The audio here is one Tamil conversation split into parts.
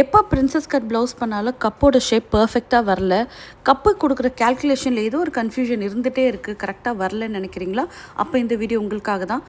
எப்போ பிரின்சஸ் கட் ப்ளவுஸ் பண்ணாலும் கப்போட ஷேப் பர்ஃபெக்டாக வரல, கப்பு கொடுக்குற கேல்குலேஷனில் ஏதோ ஒரு கன்ஃபியூஷன் இருந்துகிட்டே இருக்குது, கரெக்டாக வரலன்னு நினைக்கிறீங்களா? அப்போ இந்த வீடியோ உங்களுக்காக தான்.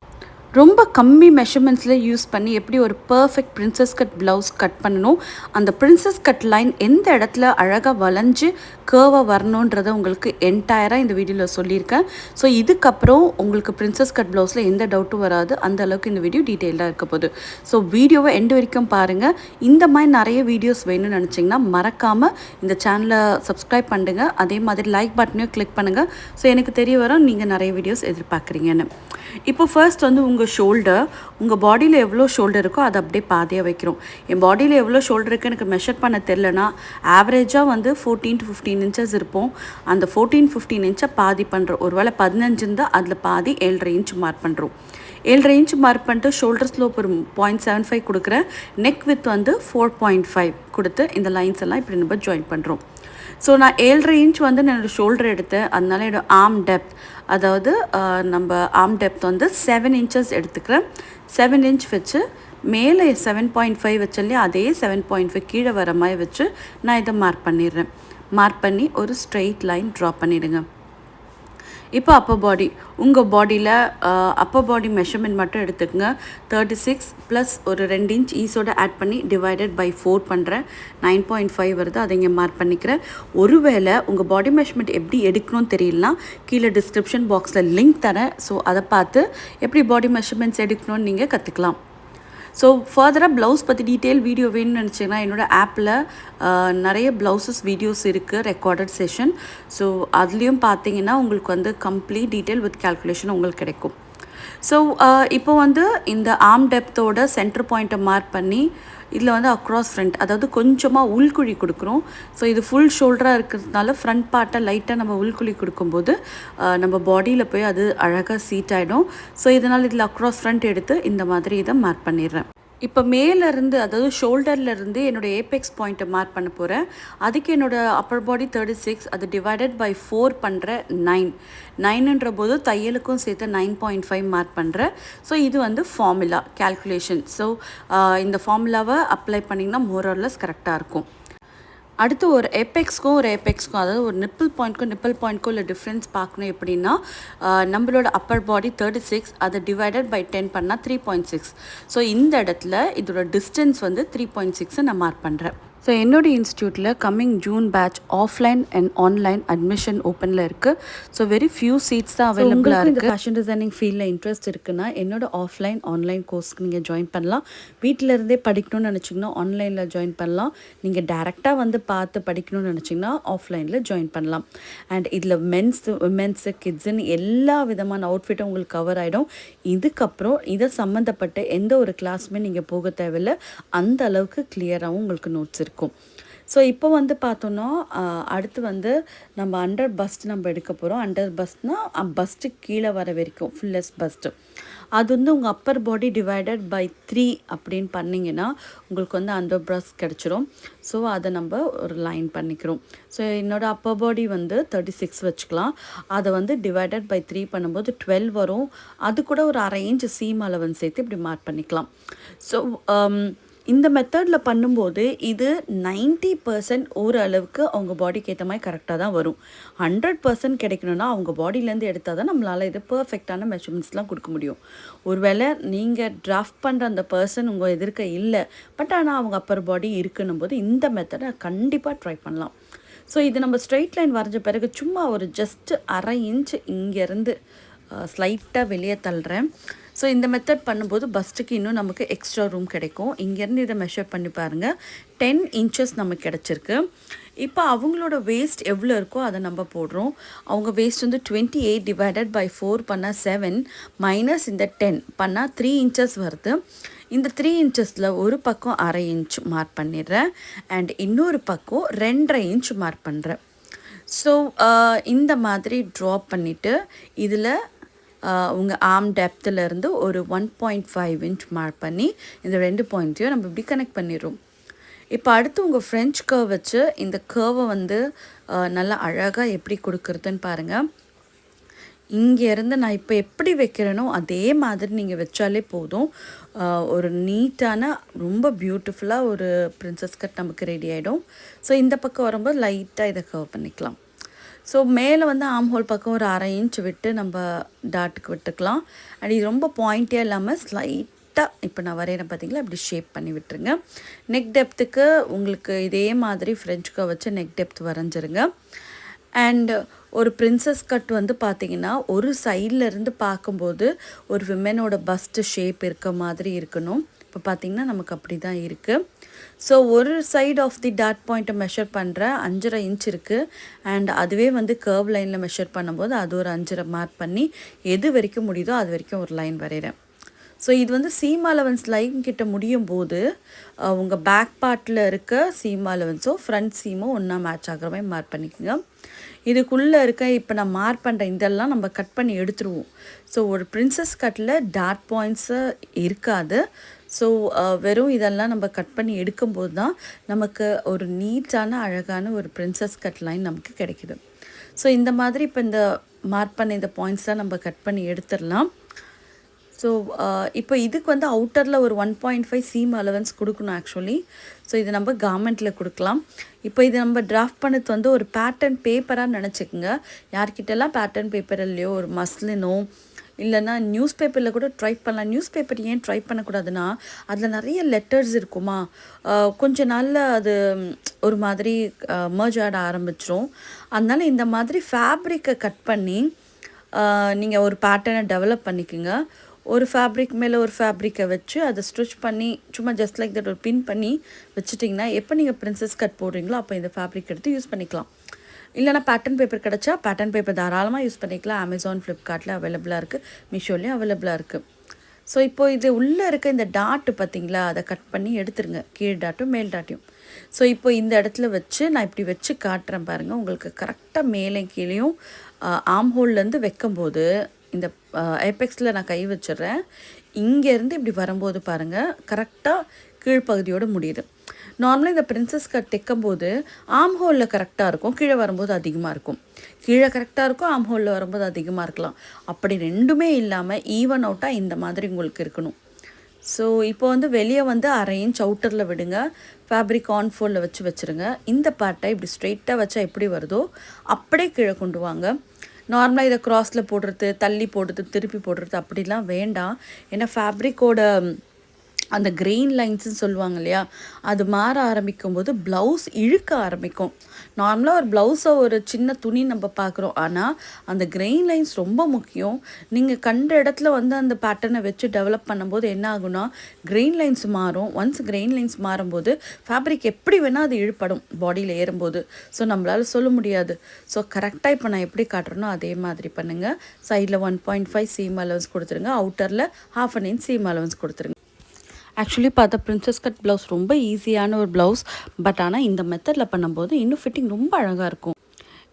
ரொம்ப கம்மி மெஷர்மெண்ட்ஸில் யூஸ் பண்ணி எப்படி ஒரு perfect princess cut blouse cut பண்ணணும், அந்த பிரின்சஸ் கட் லைன் எந்த இடத்துல அழகாக வளைஞ்சு கேர்வாக வரணுன்றதை உங்களுக்கு என்டையராக இந்த வீடியோவில் சொல்லியிருக்கேன். ஸோ இதுக்கப்புறம் உங்களுக்கு பிரின்சஸ் கட் ப்ளவுஸில் எந்த டவுட்டும் வராது. அந்த அளவுக்கு இந்த வீடியோ டீட்டெயிலாக இருக்க போகுது. ஸோ வீடியோவை எண்டு வரைக்கும் பாருங்கள். இந்த மாதிரி நிறைய வீடியோஸ் வேணும்னு நினச்சிங்கன்னா மறக்காமல் இந்த சேனலை சப்ஸ்கிரைப் பண்ணுங்கள். அதே மாதிரி லைக் பட்டனையும் கிளிக் பண்ணுங்கள். ஸோ எனக்கு தெரிய வரும் நீங்கள் நிறைய வீடியோஸ் எதிர்பார்க்குறீங்கன்னு. இப்போ ஃபர்ஸ்ட் வந்து உங்கள் ஷோல்டர், உங்கள் பாடியில் எவ்வளோ ஷோல்டர் இருக்கோ அதை அப்படியே பாதியாக வைக்கிறோம். என் பாடியில் எவ்வளோ ஷோல்டர் இருக்குது எனக்கு மெஷர் பண்ண தெரிலனா ஆவரேஜாக வந்து 14 to 15 இன்ச்சஸ் இருப்போம். அந்த 14-15 இன்ச்சை பாதி பண்ணுறோம். ஒரு வேளை 15 இருந்தால் அதில் பாதி 7.5 இன்ச் மார்க் பண்ணுறோம். 7.5 இன்ச் மார்க் பண்ணிட்டு ஷோல்டர் ஸ்லோப் ஒரு 0.75 கொடுக்குறேன். நெக் வித் வந்து 4.5 கொடுத்து இந்த லைன்ஸ் எல்லாம் இப்படி நம்ம ஜாயின் பண்ணுறோம். ஸோ நான் 7.5 இன்ச் வந்து என்னோடய ஷோல்டர் எடுத்தேன். அதனால என்னோடய ஆர்ம் டெப்த், அதாவது நம்ம ஆர்ம் டெப்த் வந்து 7 இன்ச்சஸ் எடுத்துக்கிறேன். 7 இன்ச் வச்சு மேலே 7.5 வச்சாலே அதே 7.5 கீழே வர மாதிரி வச்சு நான் இதை மார்க் பண்ணிடுறேன். மார்க் பண்ணி ஒரு ஸ்ட்ரெயிட் லைன் ட்ரா பண்ணிவிடுங்க. இப்போ அப்பர் பாடி, உங்கள் பாடியில் அப்பர் பாடி மெஷர்மெண்ட் மட்டும் எடுத்துக்கங்க. 36 ப்ளஸ் ஒரு 2 இன்ச் ஈஸோடு ஆட் பண்ணி டிவைடட் பை 4 பண்ணுறேன். 9.5 வருது. அதை இங்கே மார்க் பண்ணிக்கிறேன். ஒருவேளை உங்கள் பாடி மெஷர்மெண்ட் எப்படி எடுக்கணும்னு தெரியலனா கீழே டிஸ்கிரிப்ஷன் பாக்ஸில் லிங்க் தரேன். ஸோ அதை பார்த்து எப்படி பாடி மெஷர்மெண்ட்ஸ் எடுக்கணும்னு நீங்கள் கற்றுக்கலாம். ஸோ ஃபர்தராக ப்ளவுஸ் பற்றி டீட்டெயில் வீடியோ வேணும்னு நினச்சிங்கன்னா என்னோடய ஆப்பில் நிறைய ப்ளவுசஸ் வீடியோஸ் இருக்குது, ரெக்கார்டட் செஷன். ஸோ அதுலேயும் பார்த்தீங்கன்னா உங்களுக்கு வந்து கம்ப்ளீட் டீட்டெயில் வித் கேல்குலேஷன் உங்களுக்கு கிடைக்கும். ஸோ இப்போ வந்து இந்த ஆர்ம் டெப்த்தோட சென்டர் பாயிண்ட்டை மார்க் பண்ணி இதில் வந்து அக்ராஸ் ஃப்ரண்ட், அதாவது கொஞ்சமாக உள்குழி கொடுக்குறோம். ஸோ இது ஃபுல் ஷோல்டராக இருக்கிறதுனால ஃப்ரண்ட் பார்ட்டை லைட்டாக நம்ம உள்குழி கொடுக்கும்போது நம்ம பாடியில் போய் அது அழகாக சீட் ஆகிடும். ஸோ இதனால் இதில் அக்ராஸ் ஃப்ரண்ட் எடுத்து இந்த மாதிரி இதை மார்க் பண்ணிடுறேன். இப்போ மேலேருந்து, அதாவது ஷோல்டர்லேருந்து என்னோடய ஏபெக்ஸ் பாயிண்ட்டை மார்க் பண்ண போகிறேன். அதுக்கு என்னோடய அப்பர் பாடி 36, அது டிவைடட் பை 4 பண்ணுற 9ன்ற போது தையலுக்கும் சேர்த்து 9.5 மார்க் பண்ணுறேன். ஸோ இது வந்து ஃபார்முலா கேல்குலேஷன். ஸோ இந்த ஃபார்முலாவை அப்ளை பண்ணிங்கன்னா மோரர்லெஸ் கரெக்டாக இருக்கும். அடுத்து ஒரு ஏபெக்ஸ்க்கும் அதாவது ஒரு நிப்பிள் பாயிண்ட்க்கும் உள்ள டிஃப்ரென்ஸ் பார்க்கணும். எப்படின்னா நம்மளோட அப்பர் பாடி 36, அதை டிவைடட் பை 10 பண்ணால் 3.6. ஸோ இந்த இடத்துல இதோட டிஸ்டன்ஸ் வந்து 3.6 நான் மார்க் பண்ணுறேன். ஸோ என்னோடய இன்ஸ்டியூட்டில் coming June batch offline and online admission ஓப்பனில் இருக்குது. ஸோ வெரி ஃபியூ சீட்ஸ் தான் அவைலபிளாக இருக்குது. ஃபேஷன் டிசைனிங் ஃபீல்டில் இன்ட்ரெஸ்ட் இருக்குன்னா என்னோட ஆன்லைன் கோர்ஸ்க்கு நீங்கள் ஜாயின் பண்ணலாம். வீட்டில் இருந்தே படிக்கணும்னு நினச்சிங்கன்னா ஆன்லைனில் ஜாயின் பண்ணலாம். நீங்கள் டேரெக்டாக வந்து பார்த்து படிக்கணும்னு நினச்சிங்கன்னா ஆஃப்லைனில் ஜாயின் பண்ணலாம். அண்ட் இதில் விமென்ஸு கிட்ஸுன்னு எல்லா விதமான அவுட்ஃபிட்டும் உங்களுக்கு கவர் ஆகிடும். இதுக்கப்புறம் இதை சம்மந்தப்பட்ட எந்த ஒரு கிளாஸுமே நீங்கள் போக தேவையில்லை. அந்த அளவுக்கு கிளியராகவும் உங்களுக்கு நோட்ஸ் இருக்கும். ஸோ இப்போ வந்து பார்த்தோன்னா அடுத்து வந்து நம்ம அண்டர் பஸ்ட் நம்ம எடுக்க போகிறோம். அண்டர் பஸ்ட்னால் பஸ்ட்டு கீழே வர வரைக்கும் ஃபுல்லஸ் பஸ்ட்டு. அது வந்து உங்கள் அப்பர் பாடி டிவைடட் பை 3 அப்படின்னு பண்ணிங்கன்னா உங்களுக்கு வந்து அண்டர் பஸ்ட் கிடச்சிரும். ஸோ அதை நம்ம ஒரு லைன் பண்ணிக்கிறோம். ஸோ என்னோடய அப்பர் பாடி வந்து 36 வச்சுக்கலாம். அதை வந்து டிவைடட் பை 3 பண்ணும்போது 12 வரும். அது கூட ஒரு 1/2 இன்ச் சீம் அளவன் சேர்த்து இப்படி மார்க் பண்ணிக்கலாம். ஸோ இந்த மெத்தடில் பண்ணும்போது இது 90% ஓரளவுக்கு அவங்க பாடிக்கு ஏற்ற மாதிரி கரெக்டாக தான் வரும். 100% கிடைக்கணும்னா அவங்க பாடியிலேருந்து எடுத்தால் தான் நம்மளால் இது பர்ஃபெக்டான மெஷர்மெண்ட்ஸ்லாம் கொடுக்க முடியும். ஒருவேளை நீங்கள் டிராஃப்ட் பண்ணுற அந்த பர்சன் உங்கள் எதிர்க்க இல்லை, பட் ஆனால் அவங்க அப்பர் பாடி இருக்குன்னும் போது இந்த மெத்தடை கண்டிப்பாக ட்ரை பண்ணலாம். ஸோ இது நம்ம ஸ்ட்ரெயிட் லைன் வரைஞ்ச பிறகு சும்மா ஒரு ஜஸ்ட்டு 1/2 இன்ச் இங்கேருந்து ஸ்லைட்டாக வெளியே தள்ளுறேன். ஸோ இந்த மெத்தட் பண்ணும்போது பஸ்ட்டுக்கு இன்னும் நமக்கு எக்ஸ்ட்ரா ரூம் கிடைக்கும். இங்கேருந்து இதை மெஷர் பண்ணி பாருங்கள். 10 இன்ச்சஸ் நமக்கு கிடச்சிருக்கு. இப்போ அவங்களோட வேஸ்ட் எவ்வளோ இருக்கோ அதை நம்ம போடுறோம். அவங்க வேஸ்ட் வந்து 28 டிவைடட் பை 4 பண்ணால் 7 மைனஸ் இந்த 10 பண்ணால் 3 இன்ச்சஸ் வருது. இந்த 3 இன்ச்சஸில் ஒரு பக்கம் 1/2 இன்ச் மார்க் பண்ணிடுறேன். அண்ட் இன்னொரு பக்கம் 2.5 இன்ச் மார்க் பண்ணுறேன். ஸோ இந்த மாதிரி ட்ரா பண்ணிவிட்டு இதில் உங்கள் ஆர்ம் டெப்த்துலேருந்து ஒரு 1.5 இன்ச் மார்க் பண்ணி இந்த 2 பாயிண்ட்டையும் நம்ம இப்படி கனெக்ட் பண்ணிடுறோம். இப்போ அடுத்து உங்கள் ஃப்ரெஞ்ச் கர்வ் வச்சு இந்த கர்வை வந்து நல்லா அழகாக எப்படி கொடுக்குறதுன்னு பாருங்கள். இங்கேருந்து நான் இப்போ எப்படி வைக்கிறேனோ அதே மாதிரி நீங்கள் வச்சாலே போதும். ஒரு நீட்டான ரொம்ப பியூட்டிஃபுல்லாக ஒரு பிரின்சஸ் கட் நமக்கு ரெடி ஆகிடும். ஸோ இந்த பக்கம் வரும்போது லைட்டாக இதை கர்வ் பண்ணிக்கலாம். ஸோ மேலே வந்து ஆம் ஹோல் பக்கம் ஒரு 1/2 இன்ச் விட்டு நம்ம டாட்டுக்கு விட்டுக்கலாம். அண்ட் இது ரொம்ப பாயிண்டியாக இல்லாமல் ஸ்லைட்டாக இப்போ நான் வரைகிறேன் பார்த்தீங்களா, இப்படி ஷேப் பண்ணி விட்டுருங்க. நெக் டெப்த்துக்கு உங்களுக்கு இதே மாதிரி ஃப்ரெஞ்ச் கர்வ் வச்சு நெக் டெப்த் வரைஞ்சிருங்க. அண்ட் ஒரு பிரின்சஸ் கட் வந்து பார்த்திங்கன்னா ஒரு சைட்லேருந்து பார்க்கும்போது ஒரு விமெனோட பஸ்ட்டு ஷேப் இருக்க மாதிரி இருக்கணும். இப்போ பார்த்திங்கன்னா நமக்கு அப்படி தான் இருக்குது. ஸோ ஒரு சைடு ஆஃப் தி டாட் பாயிண்ட்டை மெஷர் பண்ணுறேன், 5.5 இன்ச் இருக்குது. அண்ட் அதுவே வந்து கர்வ் லைனில் மெஷர் பண்ணும்போது அது ஒரு 5.5 மார்க் பண்ணி எது வரைக்கும் முடியுதோ அது வரைக்கும் ஒரு லைன் வரைகிறேன். ஸோ இது வந்து சீம் அலவன்ஸ் லைன் கிட்ட முடியும் போது உங்கள் பேக் பார்ட்டில் இருக்க சீம் அலவன்ஸோ ஃப்ரண்ட் சீமோ ஒன்றா மேட்ச் ஆகிற மாதிரி மார்க் பண்ணிக்கோங்க. இதுக்குள்ளே இருக்க இப்போ நான் மார்க் பண்ணுற இதெல்லாம் நம்ம கட் பண்ணி எடுத்துருவோம். ஸோ ஒரு பிரின்சஸ் கட்டில் டாட் பாயிண்ட்ஸு இருக்காது. ஸோ வெறும் இதெல்லாம் நம்ம கட் பண்ணி எடுக்கும்போது தான் நமக்கு ஒரு நீட்டான அழகான ஒரு பிரின்சஸ் கட் லைன் நமக்கு கிடைக்குது. ஸோ இந்த மாதிரி இப்போ இந்த மார்க் பண்ண இந்த பாயிண்ட்ஸ்லாம் நம்ம கட் பண்ணி எடுத்துடலாம். ஸோ இப்போ இதுக்கு வந்து அவுட்டரில் ஒரு 1.5 சீம் அலவன்ஸ் கொடுக்கணும் ஆக்சுவலி. ஸோ இது நம்ம கார்மெண்ட்டில் கொடுக்கலாம். இப்போ இது நம்ம டிராஃப்ட் பண்ணது வந்து ஒரு பேட்டர்ன் பேப்பராக நினச்சிக்கோங்க. யார்கிட்டலாம் பேட்டர்ன் பேப்பர் இல்லையோ ஒரு மஸ்லினோ இல்லைன்னா நியூஸ் பேப்பரில் கூட ட்ரை பண்ணலாம். நியூஸ் பேப்பர் ஏன் ட்ரை பண்ணக்கூடாதுன்னா அதில் நிறைய லெட்டர்ஸ் இருக்குமா, கொஞ்ச நாளில் அது ஒரு மாதிரி மர்ஜ் ஆட ஆரம்பிச்சிரும். அதனால் இந்த மாதிரி ஃபேப்ரிக்கை கட் பண்ணி நீங்கள் ஒரு பேட்டர்னை டெவலப் பண்ணிக்கோங்க. ஒரு ஃபேப்ரிக் மேலே ஒரு ஃபேப்ரிக்கை வச்சு அதை ஸ்டிச் பண்ணி சும்மா ஜஸ்ட் லைக் தட் ஒரு பின் பண்ணி வச்சுட்டிங்கன்னா எப்போ நீங்கள் பிரின்சஸ் கட் போடுறீங்களோ அப்போ இந்த ஃபேப்ரிக் எடுத்து யூஸ் பண்ணிக்கலாம். இல்லைனா பேட்டர்ன் பேப்பர் கிடச்சா பேட்டர்ன் பேப்பர் தாராளமாக யூஸ் பண்ணிக்கலாம். அமேசான், ஃப்ளிப்கார்ட்டில் அவைலபிளாக இருக்குது, மீஷோலேயும் அவைலபிளாக இருக்குது. ஸோ இப்போது இது உள்ளே இருக்க இந்த டாட்டு பார்த்திங்களா, அதை கட் பண்ணி எடுத்துருங்க, கீழ் டாட்டும் மேல் டாட்டையும். ஸோ இப்போ இந்த இடத்துல வச்சு நான் இப்படி வச்சு காட்டுறேன் பாருங்கள். உங்களுக்கு கரெக்டாக மேலே கீழேயும் ஆம் ஹோல்லேருந்து வைக்கும்போது இந்த ஏபெக்ஸில் நான் கை வச்சிடுறேன். இங்கேருந்து இப்படி வரும்போது பாருங்கள் கரெக்டாக கீழ்ப்பகுதியோடு முடியுது. நார்மலாக இந்த பிரின்சஸ் கட் தைக்கும்போது ஆம் ஹோலில் கரெக்டாக இருக்கும், கீழே வரும்போது அதிகமாக இருக்கும். கீழே கரெக்டாக இருக்கும், ஆம் ஹோலில் வரும்போது அதிகமாக இருக்கலாம். அப்படி ரெண்டுமே இல்லாமல் ஈவன் அவுட்டாக இந்த மாதிரி உங்களுக்கு இருக்கணும். ஸோ இப்போ வந்து வெளியே வந்து 1/2 இன்ச் அவுட்டரில் விடுங்க, ஃபேப்ரிக் ஆன் ஃபோல்டில் வச்சு வச்சுருங்க. இந்த பார்ட்டை இப்படி ஸ்ட்ரெயிட்டாக வச்சா எப்படி வருதோ அப்படியே கீழே கொண்டு வாங்க. நார்மலாக இதை க்ராஸில் போடுறது, தள்ளி போடுறது, திருப்பி போடுறது அப்படிலாம் வேண்டாம். ஏன்னா ஃபேப்ரிக்கோட அந்த கிரெயின் லைன்ஸுன்னு சொல்லுவாங்க இல்லையா, அது மாற ஆரம்பிக்கும் போது ப்ளவுஸ் இழுக்க ஆரம்பிக்கும். நார்மலாக ஒரு ப்ளவுஸை ஒரு சின்ன துணி நம்ம பார்க்குறோம், ஆனால் அந்த கிரெயின் லைன்ஸ் ரொம்ப முக்கியம். நீங்கள் கண்ட இடத்துல வந்து அந்த பேட்டர்னை வச்சு டெவலப் பண்ணும்போது என்ன ஆகுனா கிரெயின் லைன்ஸ் மாறும். ஒன்ஸ் கிரெயின் லைன்ஸ் மாறும்போது ஃபேப்ரிக் எப்படி வேணால் அது இழுப்படும் பாடியில் ஏறும்போது. ஸோ நம்மளால் சொல்ல முடியாது. ஸோ கரெக்டாக இப்போ நான் எப்படி காட்டுறேனோ அதே மாதிரி பண்ணுங்கள். சைடில் 1.5 சீம் அலவன்ஸ் கொடுத்துருங்க, அவுட்டரில் 1/2 இன்ச் சீம் அலவன்ஸ் கொடுத்துருங்க. ஆக்சுவலி பார்த்தா பிரின்சஸ் கட் ப்ளவுஸ் ரொம்ப ஈஸியான ஒரு ப்ளவுஸ். பட் ஆனால் இந்த மெத்தடில் பண்ணும்போது இன்னும் ஃபிட்டிங் ரொம்ப அழகாக இருக்கும்.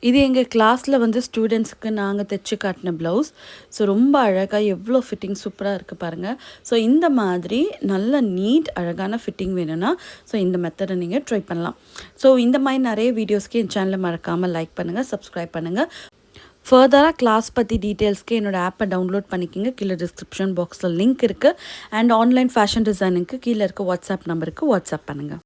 இது எங்கள் கிளாஸில் வந்து ஸ்டூடெண்ட்ஸுக்கு நாங்கள் தைச்சி காட்டின ப்ளவுஸ். ஸோ ரொம்ப அழகாக எவ்வளோ ஃபிட்டிங் சூப்பராக இருக்குது பாருங்கள். ஸோ இந்த மாதிரி நல்ல நீட் அழகான ஃபிட்டிங் வேணும்னா ஸோ இந்த மெத்தடை நீங்கள் ட்ரை பண்ணலாம். ஸோ இந்த மாதிரி நிறைய வீடியோஸ்க்கு என் சேனலை மறக்காமல் லைக் பண்ணுங்கள், சப்ஸ்கிரைப் பண்ணுங்கள். ஃபர்தராக கிளாஸ் பற்றி டீட்டெயில்ஸ்க்கு என்னோடய ஆப்பை டவுன்லோட் பண்ணிக்கோங்க. கீழே டிஸ்கிரிப்ஷன் பாக்ஸில் லிங்க் இருக்குது. அண்ட் ஆன்லைன் ஃபேஷன் டிசைனிங்க்கு கீழே இருக்க வாட்ஸ்அப் நம்பருக்கு வாட்ஸ்அப் பண்ணுங்கள்.